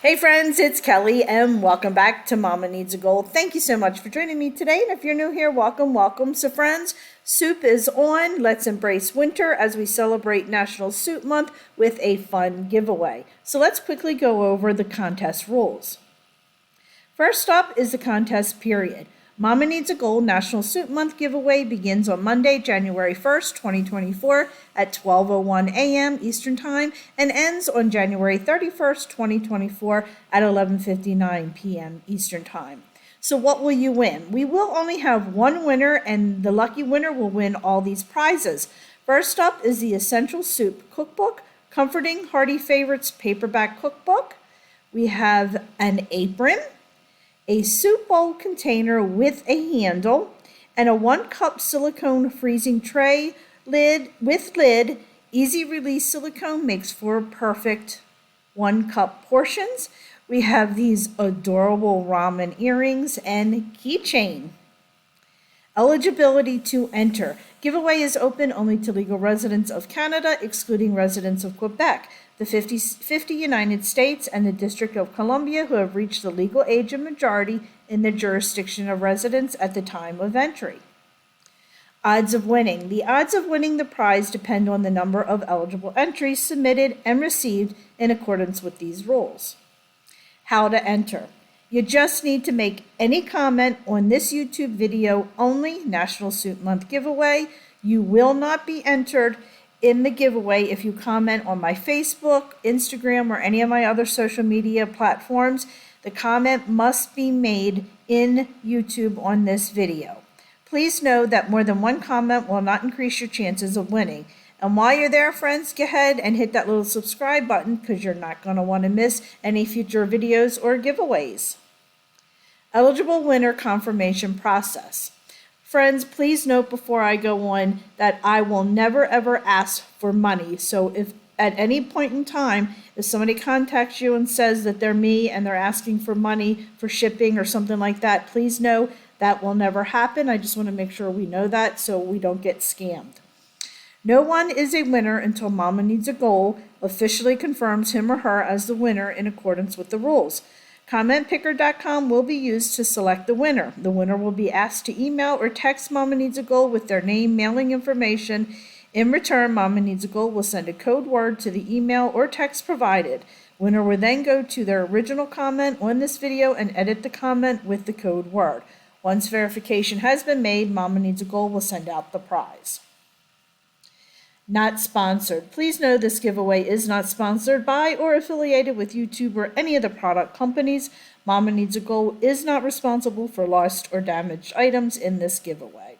Hey friends, it's Kelly and welcome back to Mama Needs a Goal. Thank you so much for joining me today. And if you're new here, welcome. So friends, soup is on. Let's embrace winter as we celebrate National Soup Month with a fun giveaway. So let's quickly go over the contest rules. First up is the contest period. Mama Needs a Goal National Soup Month giveaway begins on Monday, January 1st, 2024 at 12:01 a.m. Eastern Time and ends on January 31st, 2024 at 11:59 p.m. Eastern Time. So what will you win? We will only have one winner, and the lucky winner will win all these prizes. First up is the Essential Soup Cookbook, Comforting Hearty Favorites Paperback Cookbook. We have an apron, a soup bowl container with a handle, and a 1-cup silicone freezing tray with lid. Easy release silicone makes for perfect 1-cup portions. We have these adorable ramen earrings and keychain. Eligibility to enter. Giveaway is open only to legal residents of Canada, excluding residents of Quebec, the 50 United States, and the District of Columbia who have reached the legal age of majority in the jurisdiction of residence at the time of entry. Odds of winning. The odds of winning the prize depend on the number of eligible entries submitted and received in accordance with these rules. How to enter. You just need to make any comment on this YouTube video only, National Soup Month giveaway. You will not be entered in the giveaway if you comment on my Facebook, Instagram, or any of my other social media platforms. The comment must be made in YouTube on this video. Please know that more than one comment will not increase your chances of winning. And while you're there, friends, go ahead and hit that little subscribe button because you're not going to want to miss any future videos or giveaways. Eligible winner confirmation process. Friends, please note before I go on that I will never ever ask for money. So if at any point in time, if somebody contacts you and says that they're me and they're asking for money for shipping or something like that, please know that will never happen. I just want to make sure we know that so we don't get scammed. No one is a winner until Mama Needs a Goal officially confirms him or her as the winner in accordance with the rules. CommentPicker.com will be used to select the winner. The winner will be asked to email or text Mama Needs a Goal with their name, mailing information. In return, Mama Needs a Goal will send a code word to the email or text provided. Winner will then go to their original comment on this video and edit the comment with the code word. Once verification has been made, Mama Needs a Goal will send out the prize. Not sponsored. Please know this giveaway is not sponsored by or affiliated with YouTube or any of the product companies. Mama Needs a Goal is not responsible for lost or damaged items in this giveaway.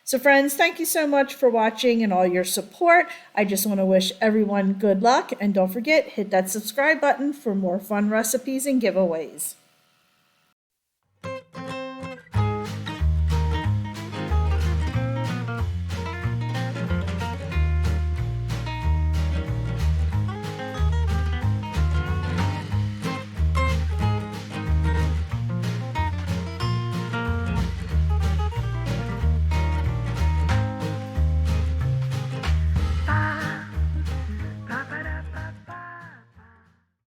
So friends, thank you so much for watching and all your support. I just want to wish everyone good luck, and don't forget, hit that subscribe button for more fun recipes and giveaways.